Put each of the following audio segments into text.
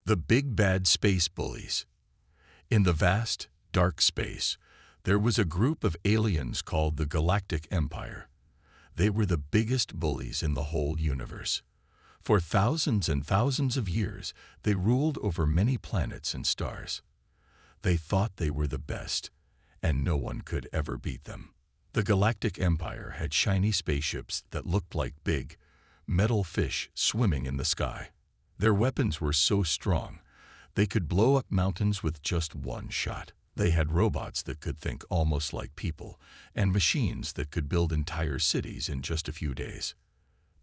The Big Bad Space Bullies. In the vast, dark space, there was a group of aliens called the Galactic Empire. They were the biggest bullies in the whole universe. For thousands and thousands of years, they ruled over many planets and stars. They thought they were the best, and no one could ever beat them. The Galactic Empire had shiny spaceships that looked like big, metal fish swimming in the sky. Their weapons were so strong, they could blow up mountains with just one shot. They had robots that could think almost like people, and machines that could build entire cities in just a few days.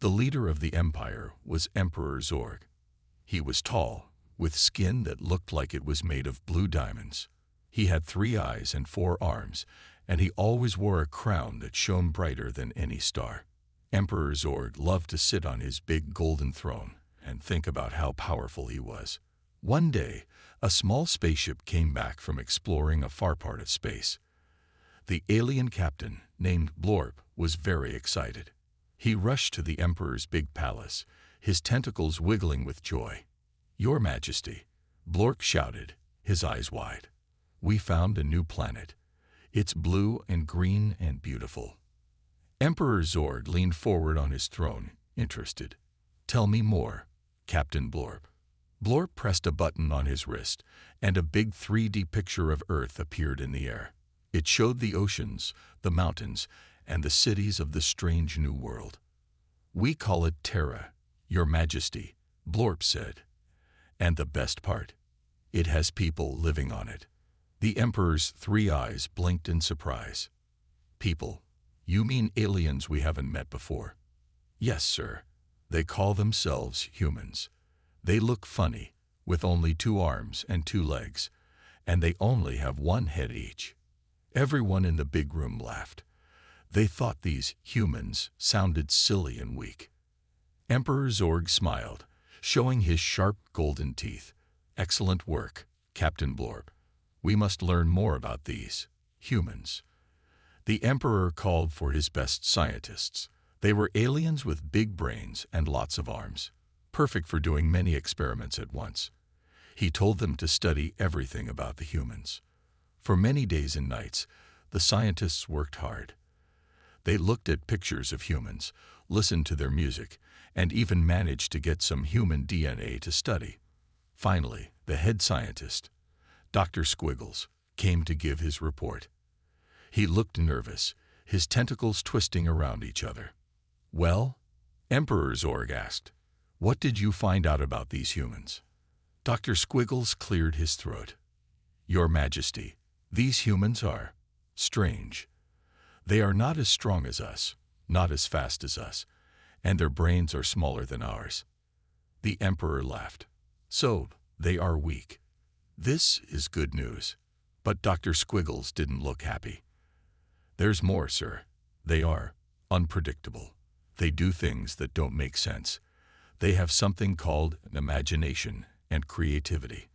The leader of the empire was Emperor Zorg. He was tall, with skin that looked like it was made of blue diamonds. He had 3 eyes and 4 arms, and he always wore a crown that shone brighter than any star. Emperor Zorg loved to sit on his big golden throne and think about how powerful he was. One day, a small spaceship came back from exploring a far part of space. The alien captain, named Blorp, was very excited. He rushed to the Emperor's big palace, his tentacles wiggling with joy. "Your Majesty," Blorp shouted, his eyes wide. "We found a new planet. It's blue and green and beautiful." Emperor Zorg leaned forward on his throne, interested. "Tell me more, Captain Blorp." Blorp pressed a button on his wrist, and a big 3D picture of Earth appeared in the air. It showed the oceans, the mountains, and the cities of the strange new world. "We call it Terra, Your Majesty," Blorp said. "And the best part, it has people living on it." The Emperor's 3 eyes blinked in surprise. "People? You mean aliens we haven't met before?" "Yes, sir. They call themselves humans. They look funny, with only 2 arms and 2 legs, and they only have 1 head each." Everyone in the big room laughed. They thought these humans sounded silly and weak. Emperor Zorg smiled, showing his sharp golden teeth. "Excellent work, Captain Blorp. We must learn more about these humans." The Emperor called for his best scientists. They were aliens with big brains and lots of arms, perfect for doing many experiments at once. He told them to study everything about the humans. For many days and nights, the scientists worked hard. They looked at pictures of humans, listened to their music, and even managed to get some human DNA to study. Finally, the head scientist, Dr. Squiggles, came to give his report. He looked nervous, his tentacles twisting around each other. "Well?" Emperor Zorg asked. "What did you find out about these humans?" Dr. Squiggles cleared his throat. "Your Majesty, these humans are strange. They are not as strong as us, not as fast as us, and their brains are smaller than ours." The Emperor laughed. "So, they are weak. This is good news." But Dr. Squiggles didn't look happy. "There's more, sir. They are unpredictable. They do things that don't make sense. They have something called an imagination and creativity.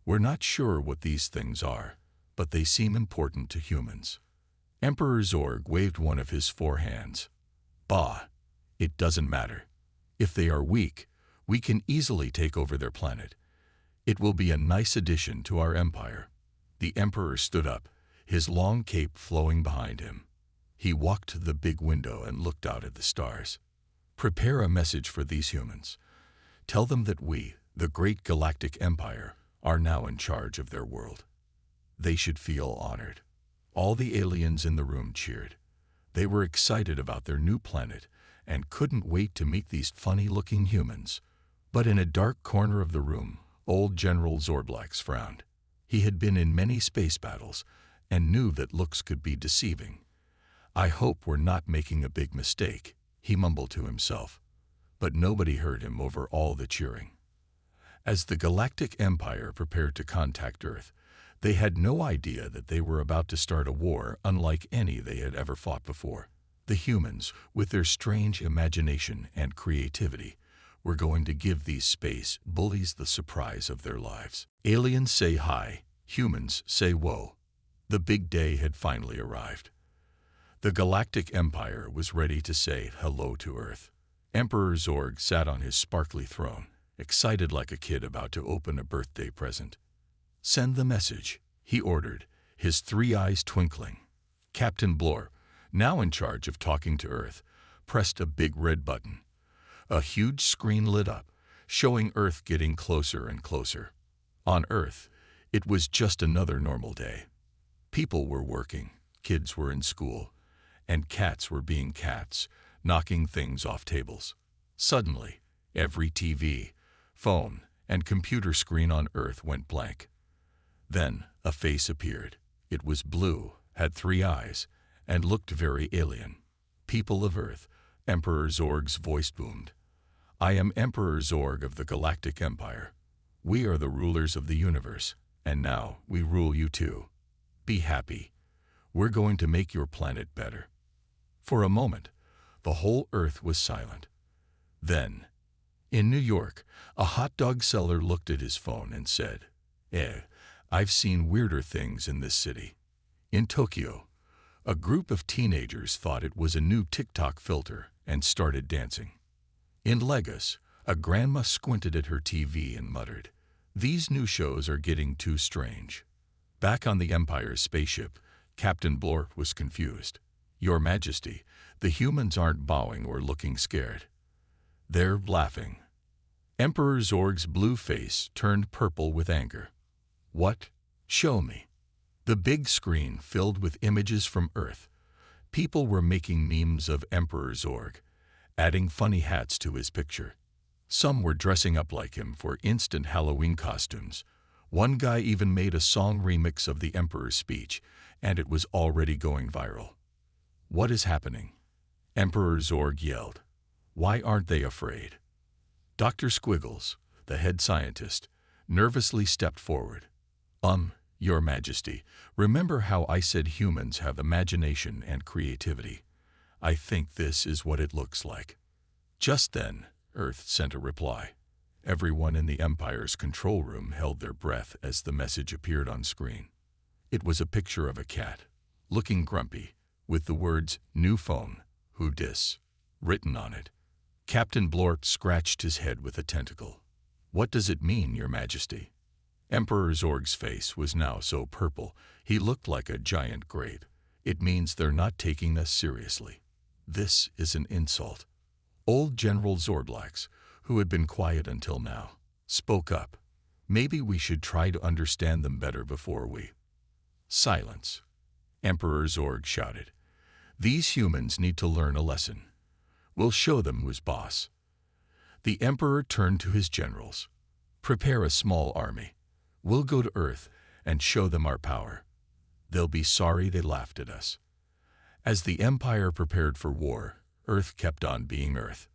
We're not sure what these things are, but they seem important to humans." Emperor Zorg waved one of his 4 hands. "Bah, it doesn't matter. If they are weak, we can easily take over their planet. It will be a nice addition to our empire." The Emperor stood up, his long cape flowing behind him. He walked to the big window and looked out at the stars. "Prepare a message for these humans. Tell them that we, the great Galactic Empire, are now in charge of their world. They should feel honored." All the aliens in the room cheered. They were excited about their new planet and couldn't wait to meet these funny-looking humans. But in a dark corner of the room, old General Zorblax frowned. He had been in many space battles and knew that looks could be deceiving. "I hope we're not making a big mistake," he mumbled to himself. But nobody heard him over all the cheering. As the Galactic Empire prepared to contact Earth, they had no idea that they were about to start a war unlike any they had ever fought before. The humans, with their strange imagination and creativity, were going to give these space bullies the surprise of their lives. Aliens say hi, humans say whoa. The big day had finally arrived. The Galactic Empire was ready to say hello to Earth. Emperor Zorg sat on his sparkly throne, excited like a kid about to open a birthday present. "Send the message," he ordered, his three eyes twinkling. Captain Blore, now in charge of talking to Earth, pressed a big red button. A huge screen lit up, showing Earth getting closer and closer. On Earth, it was just another normal day. People were working, kids were in school, and cats were being cats, knocking things off tables. Suddenly, every TV, phone, and computer screen on Earth went blank. Then a face appeared. It was blue, had three eyes, and looked very alien. "People of Earth," Emperor Zorg's voice boomed. "I am Emperor Zorg of the Galactic Empire. We are the rulers of the universe, and now we rule you too. Be happy. We're going to make your planet better." For a moment, the whole Earth was silent. Then, in New York, a hot dog seller looked at his phone and said, I've seen weirder things in this city." In Tokyo, a group of teenagers thought it was a new TikTok filter and started dancing. In Lagos, a grandma squinted at her TV and muttered, "These new shows are getting too strange." Back on the Empire's spaceship, Captain Blore was confused. "Your Majesty, the humans aren't bowing or looking scared. They're laughing." Emperor Zorg's blue face turned purple with anger. "What? Show me." The big screen filled with images from Earth. People were making memes of Emperor Zorg, adding funny hats to his picture. Some were dressing up like him for instant Halloween costumes. One guy even made a song remix of the Emperor's speech, and it was already going viral. "What is happening?" Emperor Zorg yelled. "Why aren't they afraid?" Dr. Squiggles, the head scientist, nervously stepped forward. Your Majesty, remember how I said humans have imagination and creativity? I think this is what it looks like." Just then, Earth sent a reply. Everyone in the Empire's control room held their breath as the message appeared on screen. It was a picture of a cat, looking grumpy, with the words, "New phone, who dis?" written on it. Captain Blore scratched his head with a tentacle. "What does it mean, Your Majesty?" Emperor Zorg's face was now so purple, he looked like a giant grape. "It means they're not taking us seriously. This is an insult." Old General Zordlax, who had been quiet until now, spoke up. "Maybe we should try to understand them better before we—" "Silence," Emperor Zorg shouted. "These humans need to learn a lesson. We'll show them who's boss." The Emperor turned to his generals. "Prepare a small army. We'll go to Earth and show them our power. They'll be sorry they laughed at us." As the Empire prepared for war, Earth kept on being Earth.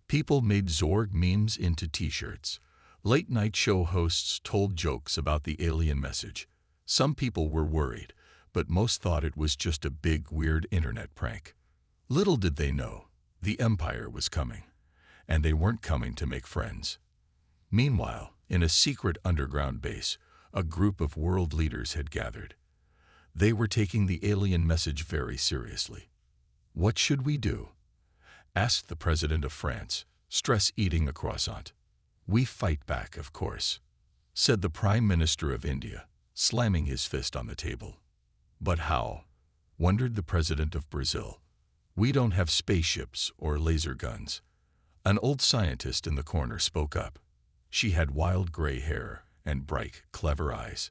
People made Zorg memes into t-shirts. Late-night show hosts told jokes about the alien message. Some people were worried, but most thought it was just a big, weird internet prank. Little did they know, the Empire was coming, and they weren't coming to make friends. Meanwhile, in a secret underground base, a group of world leaders had gathered. They were taking the alien message very seriously. "What should we do?" asked the President of France, stress-eating a croissant. "We fight back, of course," said the Prime Minister of India, slamming his fist on the table. "But how?" wondered the President of Brazil. "We don't have spaceships or laser guns." An old scientist in the corner spoke up. She had wild gray hair and bright, clever eyes.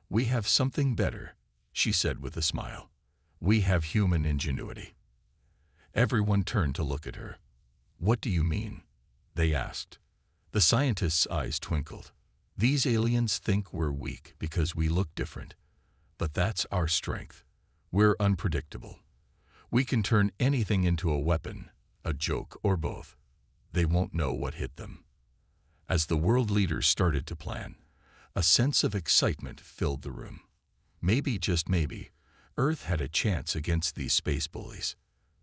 "We have something better," she said with a smile. "We have human ingenuity." Everyone turned to look at her. "What do you mean?" they asked. The scientist's eyes twinkled. "These aliens think we're weak because we look different. But that's our strength. We're unpredictable. We can turn anything into a weapon, a joke, or both. They won't know what hit them." As the world leaders started to plan, a sense of excitement filled the room. Maybe, just maybe, Earth had a chance against these space bullies.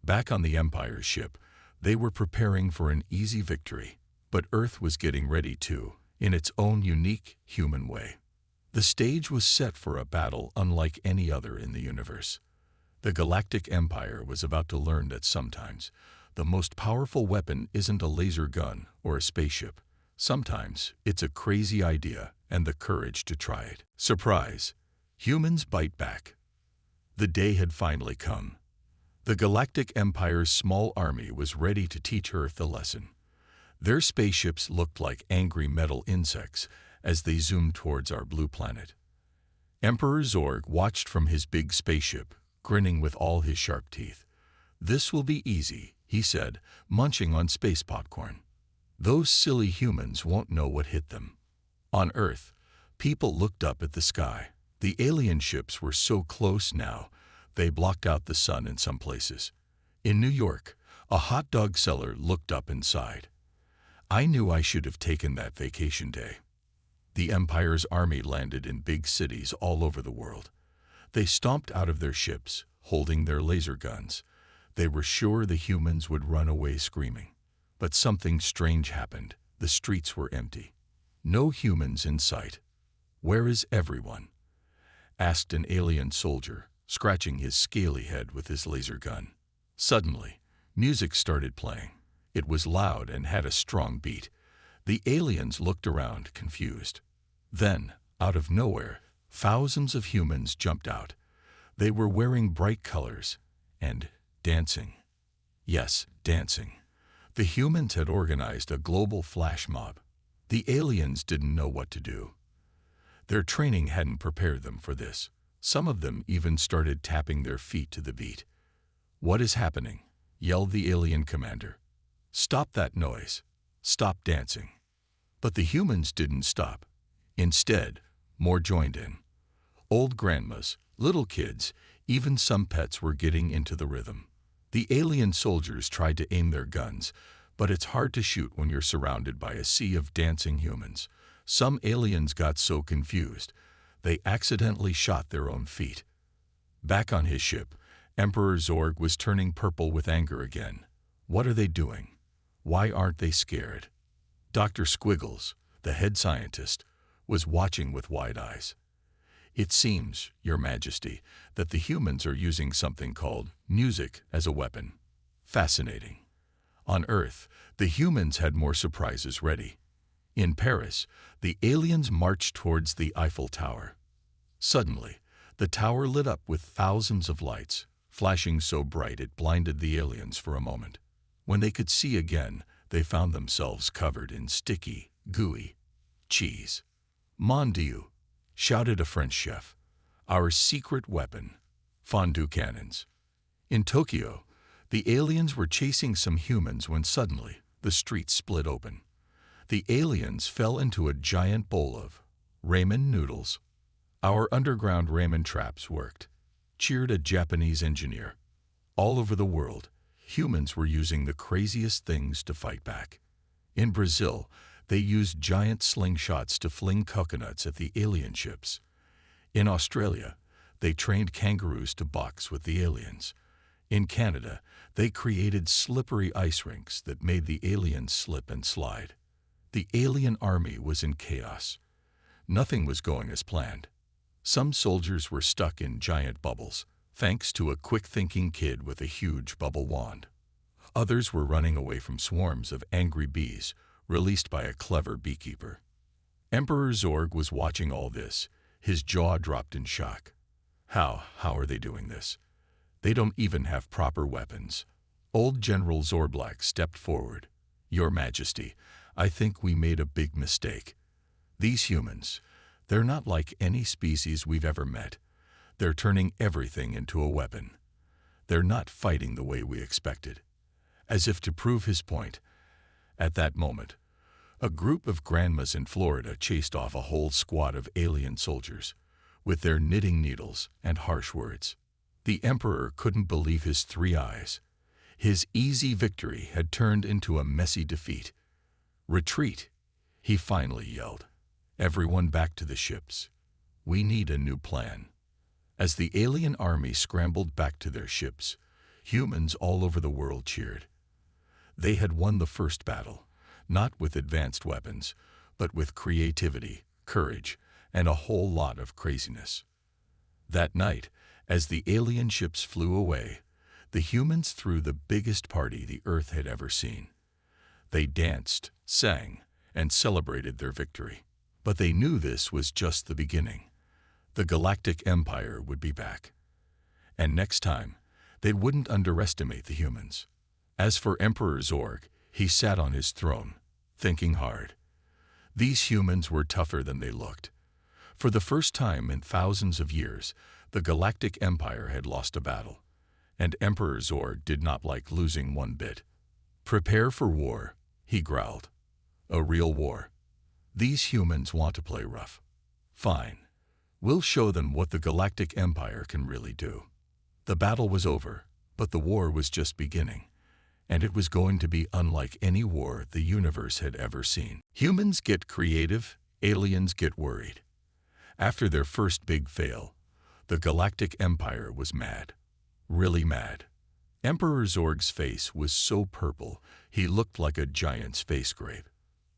Back on the Empire's ship, they were preparing for an easy victory, but Earth was getting ready too, in its own unique, human way. The stage was set for a battle unlike any other in the universe. The Galactic Empire was about to learn that sometimes the most powerful weapon isn't a laser gun or a spaceship. Sometimes it's a crazy idea and the courage to try it. Surprise! Humans bite back. The day had finally come. The Galactic Empire's small army was ready to teach Earth a lesson. Their spaceships looked like angry metal insects as they zoomed towards our blue planet. Emperor Zorg watched from his big spaceship, grinning with all his sharp teeth. "This will be easy," he said, munching on space popcorn. "Those silly humans won't know what hit them." On Earth, people looked up at the sky. The alien ships were so close now, they blocked out the sun in some places. In New York, a hot dog seller looked up and sighed. "I knew I should have taken that vacation day." The Empire's army landed in big cities all over the world. They stomped out of their ships, holding their laser guns. They were sure the humans would run away screaming. But something strange happened. The streets were empty. No humans in sight. "Where is everyone?" asked an alien soldier, scratching his scaly head with his laser gun. Suddenly, music started playing. It was loud and had a strong beat. The aliens looked around, confused. Then, out of nowhere, thousands of humans jumped out. They were wearing bright colors and dancing. Yes, dancing. The humans had organized a global flash mob. The aliens didn't know what to do. Their training hadn't prepared them for this. Some of them even started tapping their feet to the beat. "What is happening?" yelled the alien commander. "Stop that noise. Stop dancing." But the humans didn't stop. Instead, more joined in. Old grandmas, little kids, even some pets were getting into the rhythm. The alien soldiers tried to aim their guns, but it's hard to shoot when you're surrounded by a sea of dancing humans. Some aliens got so confused, they accidentally shot their own feet. Back on his ship, Emperor Zorg was turning purple with anger again. What are they doing? Why aren't they scared? Dr. Squiggles, the head scientist, was watching with wide eyes. "It seems, Your Majesty, that the humans are using something called music as a weapon." Fascinating. On Earth, the humans had more surprises ready. In Paris, the aliens marched towards the Eiffel Tower. Suddenly, the tower lit up with thousands of lights, flashing so bright it blinded the aliens for a moment. When they could see again, they found themselves covered in sticky, gooey cheese. "Mon Dieu!" shouted a French chef. "Our secret weapon, fondue cannons." In Tokyo, the aliens were chasing some humans when suddenly the streets split open. The aliens fell into a giant bowl of ramen noodles. "Our underground ramen traps worked," cheered a Japanese engineer. All over the world, humans were using the craziest things to fight back. In Brazil, they used giant slingshots to fling coconuts at the alien ships. In Australia, they trained kangaroos to box with the aliens. In Canada, they created slippery ice rinks that made the aliens slip and slide. The alien army was in chaos. Nothing was going as planned. Some soldiers were stuck in giant bubbles, thanks to a quick-thinking kid with a huge bubble wand. Others were running away from swarms of angry bees, released by a clever beekeeper. Emperor Zorg was watching all this. His jaw dropped in shock. How are they doing this? They don't even have proper weapons. Old General Zorblak stepped forward. "Your Majesty, I think we made a big mistake. These humans, they're not like any species we've ever met. They're turning everything into a weapon. They're not fighting the way we expected." As if to prove his point, at that moment, a group of grandmas in Florida chased off a whole squad of alien soldiers, with their knitting needles and harsh words. The Emperor couldn't believe his 3 eyes. His easy victory had turned into a messy defeat. "Retreat!" he finally yelled. "Everyone back to the ships. We need a new plan." As the alien army scrambled back to their ships, humans all over the world cheered. They had won the first battle, not with advanced weapons, but with creativity, courage, and a whole lot of craziness. That night, as the alien ships flew away, the humans threw the biggest party the Earth had ever seen. They danced, sang, and celebrated their victory. But they knew this was just the beginning. The Galactic Empire would be back. And next time, they wouldn't underestimate the humans. As for Emperor Zorg, he sat on his throne, thinking hard. These humans were tougher than they looked. For the first time in thousands of years, the Galactic Empire had lost a battle, and Emperor Zorg did not like losing one bit. "Prepare for war," he growled. "A real war. These humans want to play rough. Fine. We'll show them what the Galactic Empire can really do." The battle was over, but the war was just beginning, and it was going to be unlike any war the universe had ever seen. Humans get creative, aliens get worried. After their first big fail, the Galactic Empire was mad. Really mad. Emperor Zorg's face was so purple, he looked like a giant's face grape.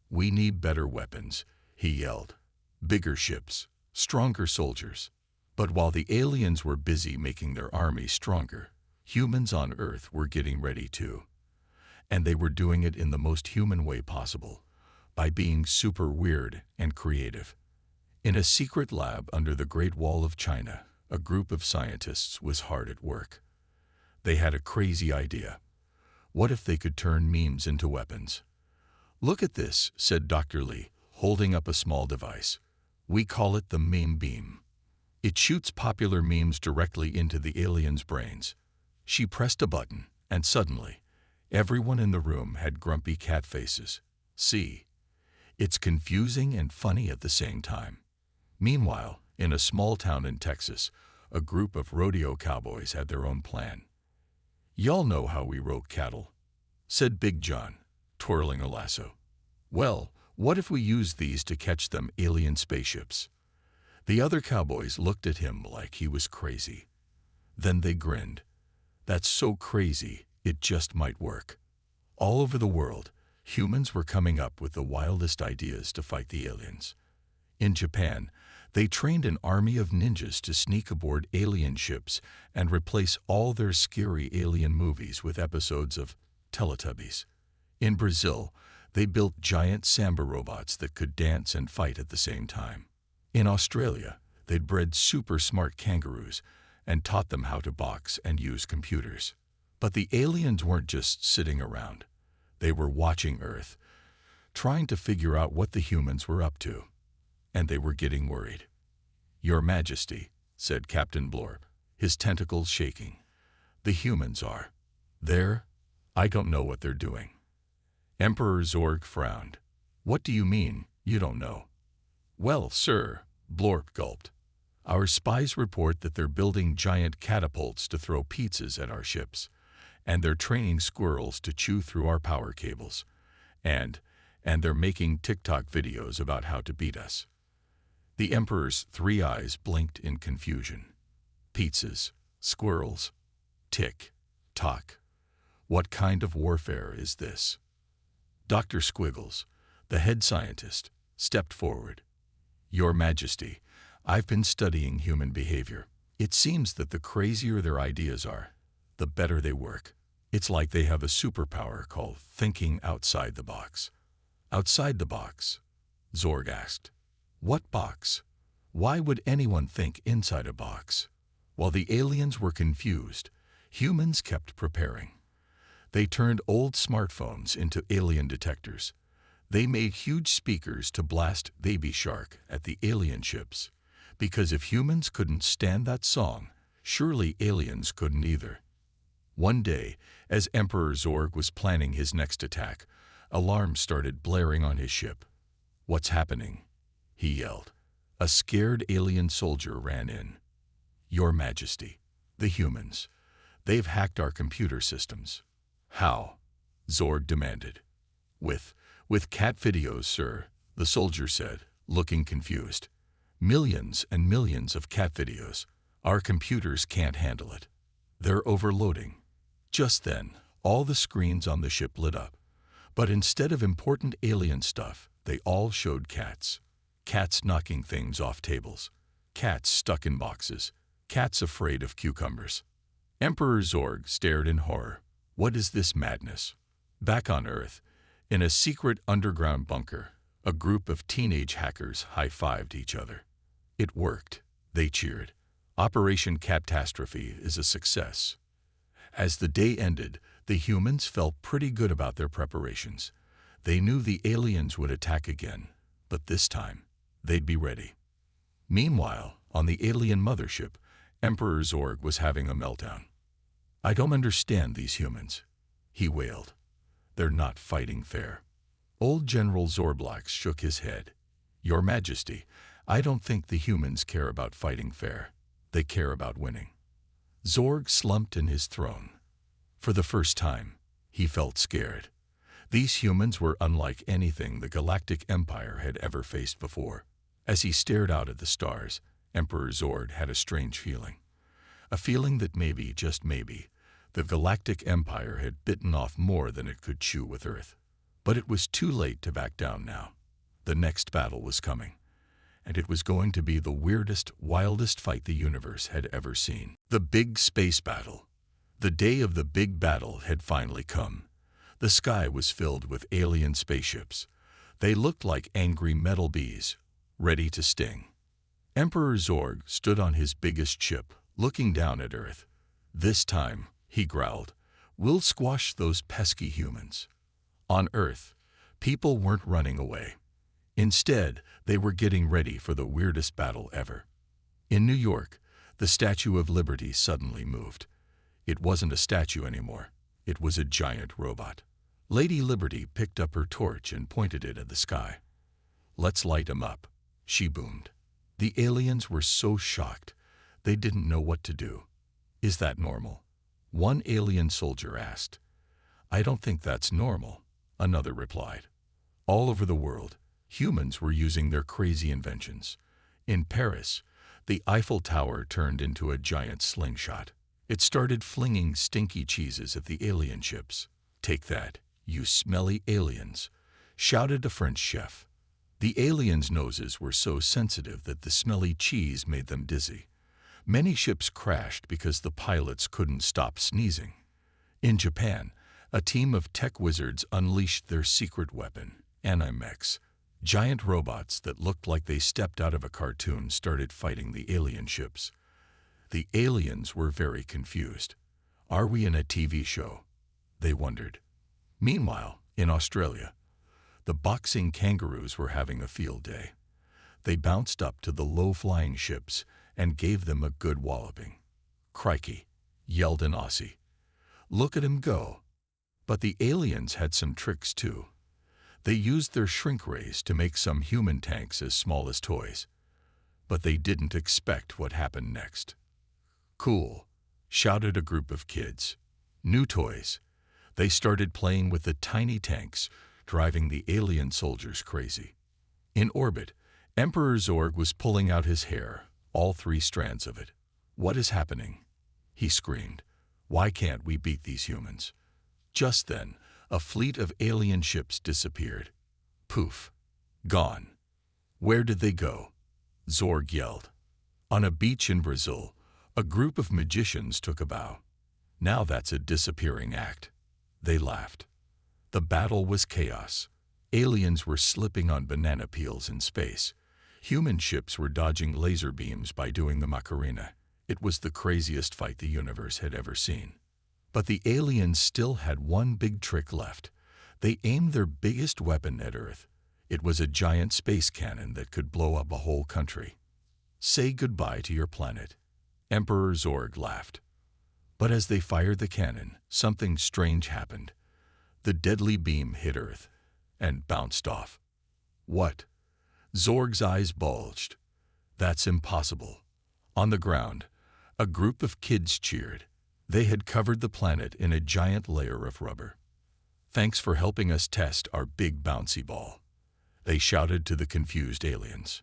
"We need better weapons," he yelled. "Bigger ships, stronger soldiers." But while the aliens were busy making their army stronger, humans on Earth were getting ready too. And they were doing it in the most human way possible, by being super weird and creative. In a secret lab under the Great Wall of China, a group of scientists was hard at work. They had a crazy idea. What if they could turn memes into weapons? "Look at this," said Dr. Lee, holding up a small device. "We call it the meme beam. It shoots popular memes directly into the aliens' brains." She pressed a button, and suddenly, everyone in the room had grumpy cat faces. See? It's confusing and funny at the same time. Meanwhile, in a small town in Texas, a group of rodeo cowboys had their own plan. "Y'all know how we rope cattle," said Big John, twirling a lasso. "Well, what if we use these to catch them alien spaceships?" The other cowboys looked at him like he was crazy. Then they grinned. That's so crazy, it just might work. All over the world, humans were coming up with the wildest ideas to fight the aliens. In Japan, they trained an army of ninjas to sneak aboard alien ships and replace all their scary alien movies with episodes of Teletubbies. In Brazil, they built giant samba robots that could dance and fight at the same time. In Australia, they'd bred super smart kangaroos and taught them how to box and use computers. But the aliens weren't just sitting around. They were watching Earth, trying to figure out what the humans were up to. And they were getting worried. "Your Majesty," said Captain Blorp, his tentacles shaking. "The humans are. I don't know what they're doing." Emperor Zorg frowned. "What do you mean, you don't know?" "Well, sir," Blorp gulped. "Our spies report that they're building giant catapults to throw pizzas at our ships, and they're training squirrels to chew through our power cables, and they're making TikTok videos about how to beat us." The Emperor's 3 eyes blinked in confusion. Pizzas, squirrels, tick-tock. What kind of warfare is this? Dr. Squiggles, the head scientist, stepped forward. "Your Majesty, I've been studying human behavior. It seems that the crazier their ideas are, the better they work. It's like they have a superpower called thinking outside the box." "Outside the box?" Zorg asked. "What box? Why would anyone think inside a box?" While the aliens were confused, humans kept preparing. They turned old smartphones into alien detectors. They made huge speakers to blast Baby Shark at the alien ships, because if humans couldn't stand that song, surely aliens couldn't either. One day, as Emperor Zorg was planning his next attack, alarms started blaring on his ship. "What's happening?" he yelled. A scared alien soldier ran in. "Your Majesty, the humans. They've hacked our computer systems." "How?" Zorg demanded. With cat videos, sir," the soldier said, looking confused. "Millions and millions of cat videos. Our computers can't handle it. They're overloading." Just then, all the screens on the ship lit up. But instead of important alien stuff, they all showed cats. Cats knocking things off tables. Cats stuck in boxes. Cats afraid of cucumbers. Emperor Zorg stared in horror. What is this madness? Back on Earth, in a secret underground bunker, A group of teenage hackers high-fived each other. It worked. They cheered. Operation Catastrophe is a success. As the day ended, the humans felt pretty good about their preparations. They knew the aliens would attack again, but this time, they'd be ready. Meanwhile, on the alien mothership, Emperor Zorg was having a meltdown. "I don't understand these humans," he wailed. "They're not fighting fair." Old General Zorblax shook his head. "Your Majesty, I don't think the humans care about fighting fair. They care about winning." Zorg slumped in his throne. For the first time, he felt scared. These humans were unlike anything the Galactic Empire had ever faced before. As he stared out at the stars, Emperor Zord had a strange feeling. A feeling that maybe, just maybe, the Galactic Empire had bitten off more than it could chew with Earth. But it was too late to back down now. The next battle was coming, and it was going to be the weirdest, wildest fight the universe had ever seen. The big space battle. The day of the big battle had finally come. The sky was filled with alien spaceships. They looked like angry metal bees, ready to sting. Emperor Zorg stood on his biggest ship, looking down at Earth. "This time," he growled, "we'll squash those pesky humans." On Earth, people weren't running away. Instead, they were getting ready for the weirdest battle ever. In New York, the Statue of Liberty suddenly moved. It wasn't a statue anymore. It was a giant robot. Lady Liberty picked up her torch and pointed it at the sky. "Let's light 'em up," she boomed. The aliens were so shocked, they didn't know what to do. "Is that normal?" one alien soldier asked. "I don't think that's normal," another replied. All over the world, humans were using their crazy inventions. In Paris, the Eiffel Tower turned into a giant slingshot. It started flinging stinky cheeses at the alien ships. "Take that, you smelly aliens," shouted a French chef. The aliens' noses were so sensitive that the smelly cheese made them dizzy. Many ships crashed because the pilots couldn't stop sneezing. In Japan, a team of tech wizards unleashed their secret weapon, animechs. Giant robots that looked like they stepped out of a cartoon started fighting the alien ships. The aliens were very confused. "Are we in a TV show?" they wondered. Meanwhile, in Australia, the boxing kangaroos were having a field day. They bounced up to the low-flying ships and gave them a good walloping. "Crikey," yelled an Aussie. "Look at him go." But the aliens had some tricks too. They used their shrink rays to make some human tanks as small as toys. But they didn't expect what happened next. "Cool," shouted a group of kids. "New toys." They started playing with the tiny tanks, driving the alien soldiers crazy. In orbit, Emperor Zorg was pulling out his hair, all 3 strands of it. "What is happening?" he screamed. "Why can't we beat these humans?" Just then, a fleet of alien ships disappeared. Poof. Gone. "Where did they go?" Zorg yelled. On a beach in Brazil, a group of magicians took a bow. "Now that's a disappearing act." They laughed. The battle was chaos. Aliens were slipping on banana peels in space. Human ships were dodging laser beams by doing the Macarena. It was the craziest fight the universe had ever seen. But the aliens still had one big trick left. They aimed their biggest weapon at Earth. It was a giant space cannon that could blow up a whole country. "Say goodbye to your planet," Emperor Zorg laughed. But as they fired the cannon, something strange happened. The deadly beam hit Earth and bounced off. "What?" Zorg's eyes bulged. "That's impossible." On the ground, a group of kids cheered. They had covered the planet in a giant layer of rubber. "Thanks for helping us test our big bouncy ball," they shouted to the confused aliens.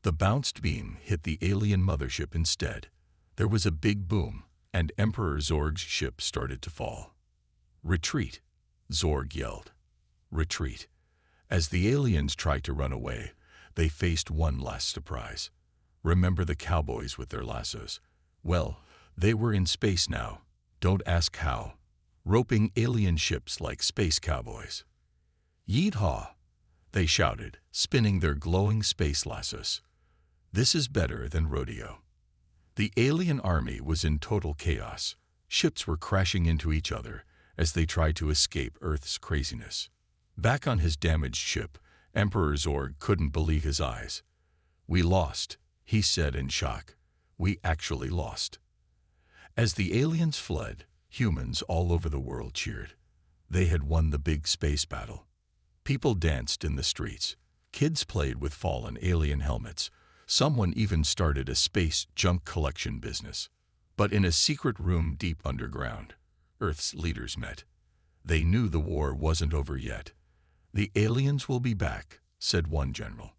The bounced beam hit the alien mothership instead. There was a big boom, and Emperor Zorg's ship started to fall. "Retreat," Zorg yelled. "Retreat." As the aliens tried to run away, they faced one last surprise. Remember the cowboys with their lassos? Well, they were in space now. Don't ask how. Roping alien ships like space cowboys. "Yeet-haw!" they shouted, spinning their glowing space lassos. "This is better than rodeo." The alien army was in total chaos. Ships were crashing into each other as they tried to escape Earth's craziness. Back on his damaged ship, Emperor Zorg couldn't believe his eyes. "We lost," he said in shock. "We actually lost." As the aliens fled, humans all over the world cheered. They had won the big space battle. People danced in the streets. Kids played with fallen alien helmets. Someone even started a space junk collection business. But in a secret room deep underground, Earth's leaders met. They knew the war wasn't over yet. "The aliens will be back," said one general.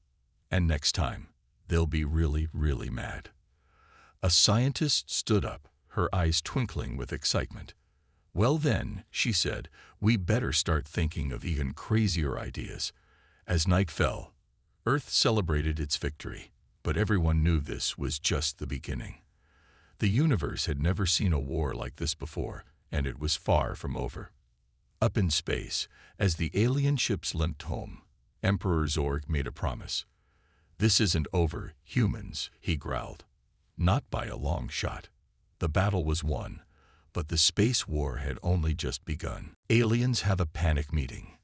"And next time, they'll be really, really mad." A scientist stood up, her eyes twinkling with excitement. "Well then," she said, "we better start thinking of even crazier ideas." As night fell, Earth celebrated its victory, but everyone knew this was just the beginning. The universe had never seen a war like this before, and it was far from over. Up in space, as the alien ships limped home, Emperor Zorg made a promise. "This isn't over, humans," he growled. "Not by a long shot. The battle was won, but the space war had only just begun." Aliens have a panic meeting.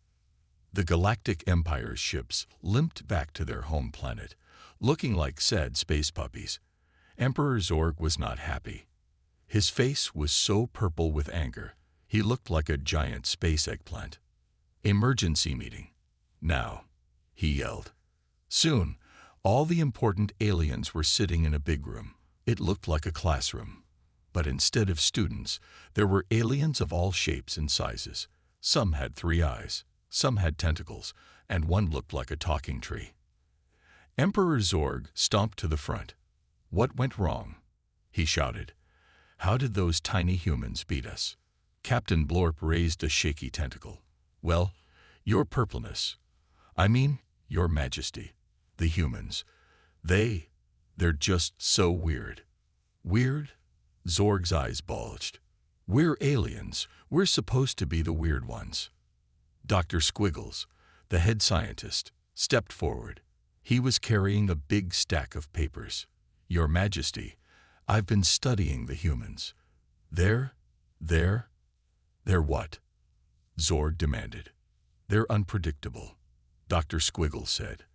The Galactic Empire's ships limped back to their home planet, looking like sad space puppies. Emperor Zorg was not happy. His face was so purple with anger, he looked like a giant space eggplant. "Emergency meeting. Now," he yelled. Soon, all the important aliens were sitting in a big room. It looked like a classroom. But instead of students, there were aliens of all shapes and sizes. Some had 3 eyes, some had tentacles, and one looked like a talking tree. Emperor Zorg stomped to the front. "What went wrong?" he shouted. "How did those tiny humans beat us?" Captain Blorp raised a shaky tentacle. "Well, your purpleness. I mean, your majesty. The humans. They're just so weird." "Weird?" Zorg's eyes bulged. "We're aliens. We're supposed to be the weird ones." Dr. Squiggles, the head scientist, stepped forward. He was carrying a big stack of papers. "Your Majesty, I've been studying the humans. They're what?" Zorg demanded. "They're unpredictable," Dr. Squiggles said.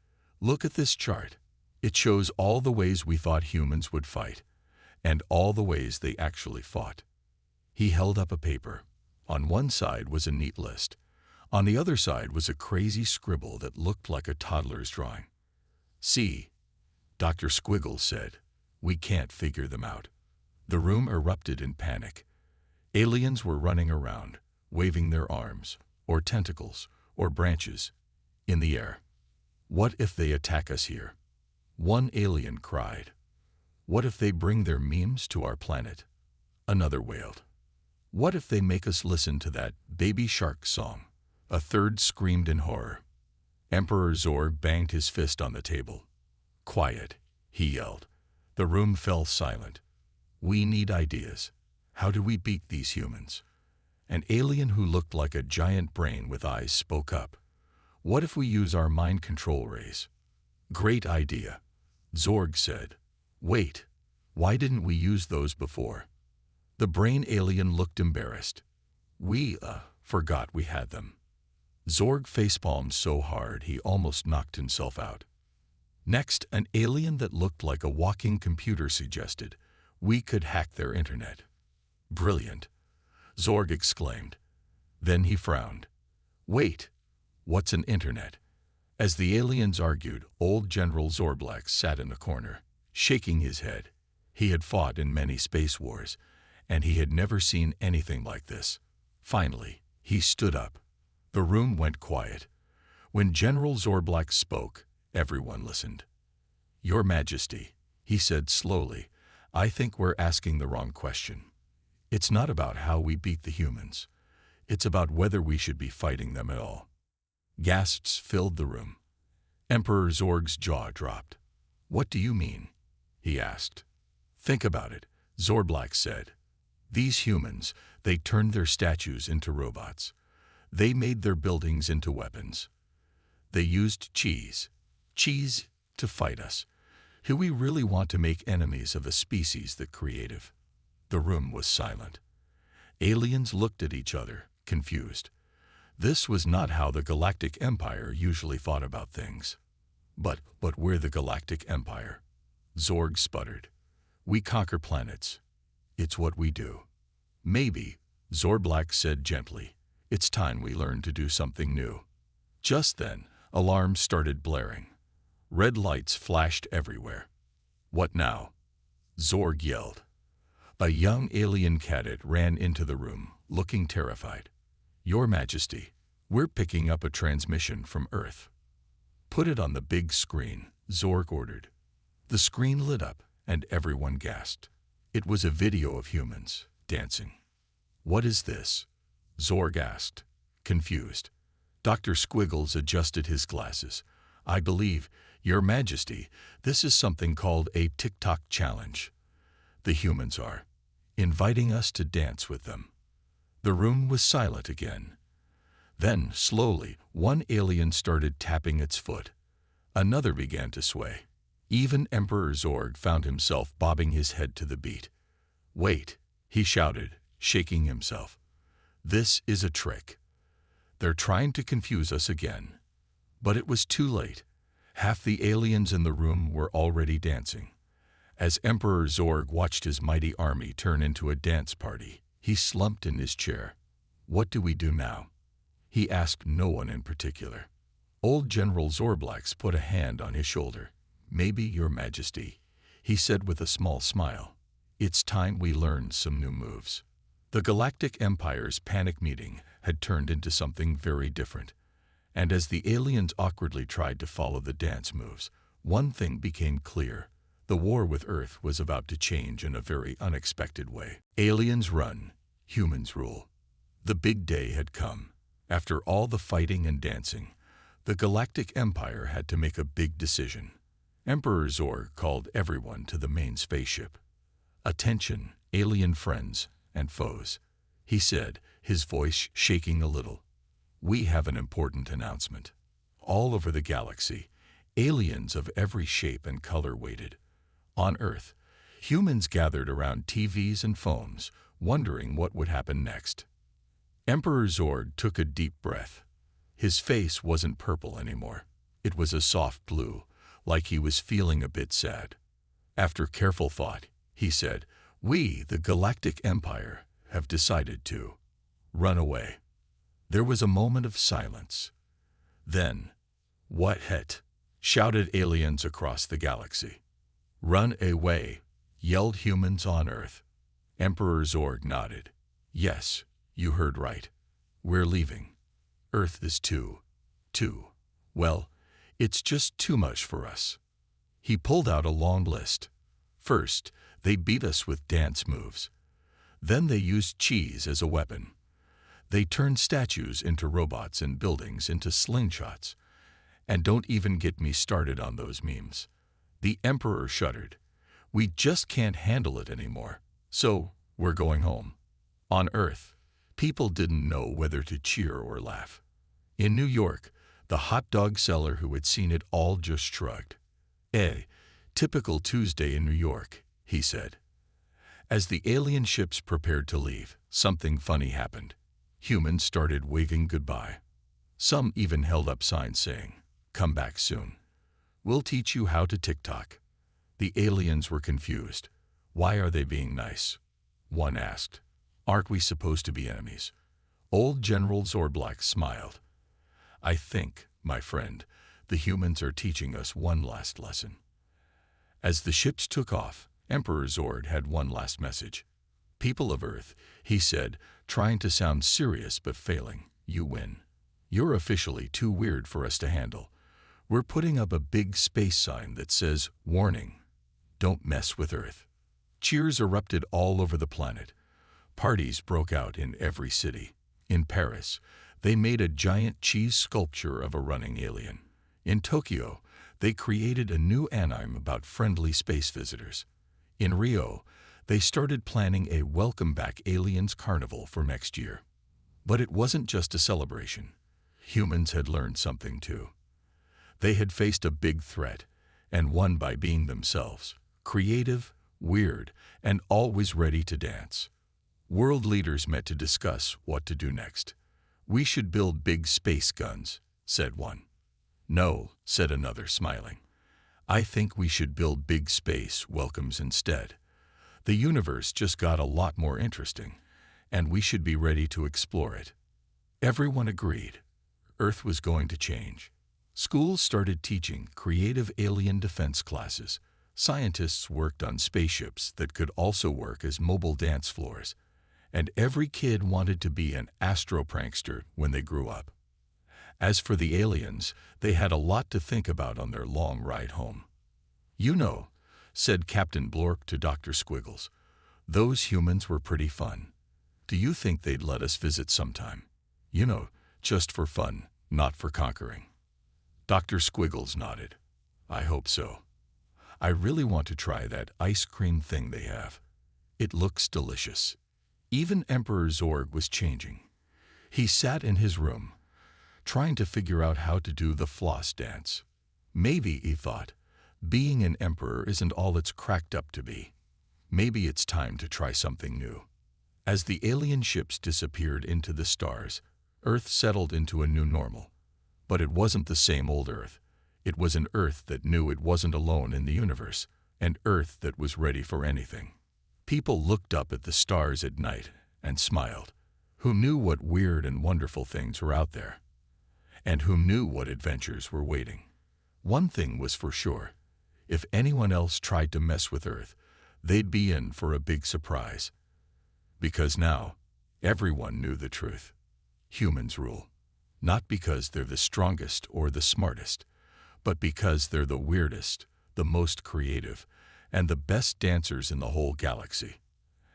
"Look at this chart. It shows all the ways we thought humans would fight, and all the ways they actually fought." He held up a paper. On one side was a neat list. On the other side was a crazy scribble that looked like a toddler's drawing. "See," Dr. Squiggles said, "we can't figure them out." The room erupted in panic. Aliens were running around, waving their arms, or tentacles, or branches, in the air. "What if they attack us here?" One alien cried. "What if they bring their memes to our planet?" Another wailed. "What if they make us listen to that Baby Shark song?" A third screamed in horror. Emperor Zorg banged his fist on the table. "Quiet," he yelled. The room fell silent. "We need ideas. How do we beat these humans?" An alien who looked like a giant brain with eyes spoke up. "What if we use our mind control rays?" "Great idea," Zorg said. "Wait, why didn't we use those before?" The brain alien looked embarrassed. "We, forgot we had them." Zorg facepalmed so hard he almost knocked himself out. Next, an alien that looked like a walking computer suggested, "We could hack their internet." "Brilliant," Zorg exclaimed. Then he frowned. "Wait, what's an internet?" As the aliens argued, old General Zorblax sat in the corner, shaking his head. He had fought in many space wars, and he had never seen anything like this. Finally, he stood up. The room went quiet. When General Zorblax spoke, everyone listened. "Your Majesty," he said slowly, "I think we're asking the wrong question. It's not about how we beat the humans. It's about whether we should be fighting them at all." Gasps filled the room. Emperor Zorg's jaw dropped. "What do you mean?" he asked. "Think about it," Zorblax said. "These humans, they turned their statues into robots. They made their buildings into weapons. They used cheese. Cheese to fight us. Do we really want to make enemies of a species that creative? The room was silent. Aliens looked at each other, confused. This was not how the Galactic Empire usually thought about things. But we're the Galactic Empire. Zorg sputtered. We conquer planets. It's what we do. Maybe, Zorblack said gently, it's time we learn to do something new. Just then, alarms started blaring. Red lights flashed everywhere. What now? Zorg yelled. A young alien cadet ran into the room, looking terrified. Your Majesty, we're picking up a transmission from Earth. Put it on the big screen, Zorg ordered. The screen lit up, and everyone gasped. It was a video of humans, dancing. What is this? Zorg asked, confused. Dr. Squiggles adjusted his glasses. I believe, Your Majesty, this is something called a TikTok challenge. The humans are inviting us to dance with them. The room was silent again. Then, slowly, one alien started tapping its foot. Another began to sway. Even Emperor Zorg found himself bobbing his head to the beat. Wait, he shouted, shaking himself. This is a trick. They're trying to confuse us again. But it was too late. Half the aliens in the room were already dancing. As Emperor Zorg watched his mighty army turn into a dance party, he slumped in his chair. What do we do now? He asked no one in particular. Old General Zorblax put a hand on his shoulder. Maybe, Your Majesty, he said with a small smile. It's time we learned some new moves. The Galactic Empire's panic meeting had turned into something very different. And as the aliens awkwardly tried to follow the dance moves, one thing became clear. The war with Earth was about to change in a very unexpected way. Aliens run, humans rule. The big day had come. After all the fighting and dancing, the Galactic Empire had to make a big decision. Emperor Zorg called everyone to the main spaceship. Attention, alien friends and foes, he said, his voice shaking a little. We have an important announcement. All over the galaxy, aliens of every shape and color waited. On Earth, humans gathered around TVs and phones, wondering what would happen next. Emperor Zorg took a deep breath. His face wasn't purple anymore. It was a soft blue, like he was feeling a bit sad. After careful thought, he said, We, the Galactic Empire, have decided to run away. There was a moment of silence. Then, what het? Shouted aliens across the galaxy. Run away, yelled humans on Earth. Emperor Zorg nodded. Yes, you heard right. We're leaving. Earth is too. Well, it's just too much for us. He pulled out a long list. First, they beat us with dance moves. Then they used cheese as a weapon. They turned statues into robots and buildings into slingshots. And don't even get me started on those memes. The Emperor shuddered. We just can't handle it anymore. So, we're going home. On Earth, people didn't know whether to cheer or laugh. In New York, the hot dog seller who had seen it all just shrugged. Typical Tuesday in New York, he said. As the alien ships prepared to leave, something funny happened. Humans started waving goodbye. Some even held up signs saying, Come back soon. We'll teach you how to TikTok. The aliens were confused. Why are they being nice? One asked. Aren't we supposed to be enemies? Old General Zorblax smiled. I think, my friend, the humans are teaching us one last lesson. As the ships took off, Emperor Zord had one last message. People of Earth, he said, trying to sound serious but failing, you win. You're officially too weird for us to handle. We're putting up a big space sign that says, Warning, don't mess with Earth. Cheers erupted all over the planet. Parties broke out in every city. In Paris, they made a giant cheese sculpture of a running alien. In Tokyo, they created a new anime about friendly space visitors. In Rio, they started planning a Welcome Back Aliens Carnival for next year. But it wasn't just a celebration. Humans had learned something too. They had faced a big threat and won by being themselves, creative, weird, and always ready to dance. World leaders met to discuss what to do next. "We should build big space guns," said one. "No," said another, smiling. "I think we should build big space welcomes instead. The universe just got a lot more interesting, and we should be ready to explore it." Everyone agreed. Earth was going to change. Schools started teaching creative alien defense classes. Scientists worked on spaceships that could also work as mobile dance floors. And every kid wanted to be an astroprankster when they grew up. As for the aliens, they had a lot to think about on their long ride home. "You know," said Captain Blork to Dr. Squiggles, "those humans were pretty fun. Do you think they'd let us visit sometime? You know, just for fun, not for conquering." Dr. Squiggles nodded. "I hope so. I really want to try that ice cream thing they have. It looks delicious." Even Emperor Zorg was changing. He sat in his room, trying to figure out how to do the floss dance. Maybe, he thought, being an emperor isn't all it's cracked up to be. Maybe it's time to try something new. As the alien ships disappeared into the stars, Earth settled into a new normal. But it wasn't the same old Earth. It was an Earth that knew it wasn't alone in the universe, an Earth that was ready for anything. People looked up at the stars at night and smiled. Who knew what weird and wonderful things were out there? And who knew what adventures were waiting? One thing was for sure. If anyone else tried to mess with Earth, they'd be in for a big surprise. Because now, everyone knew the truth. Humans rule. Not because they're the strongest or the smartest, but because they're the weirdest, the most creative, and the best dancers in the whole galaxy.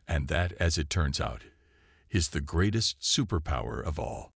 And that, as it turns out, is the greatest superpower of all.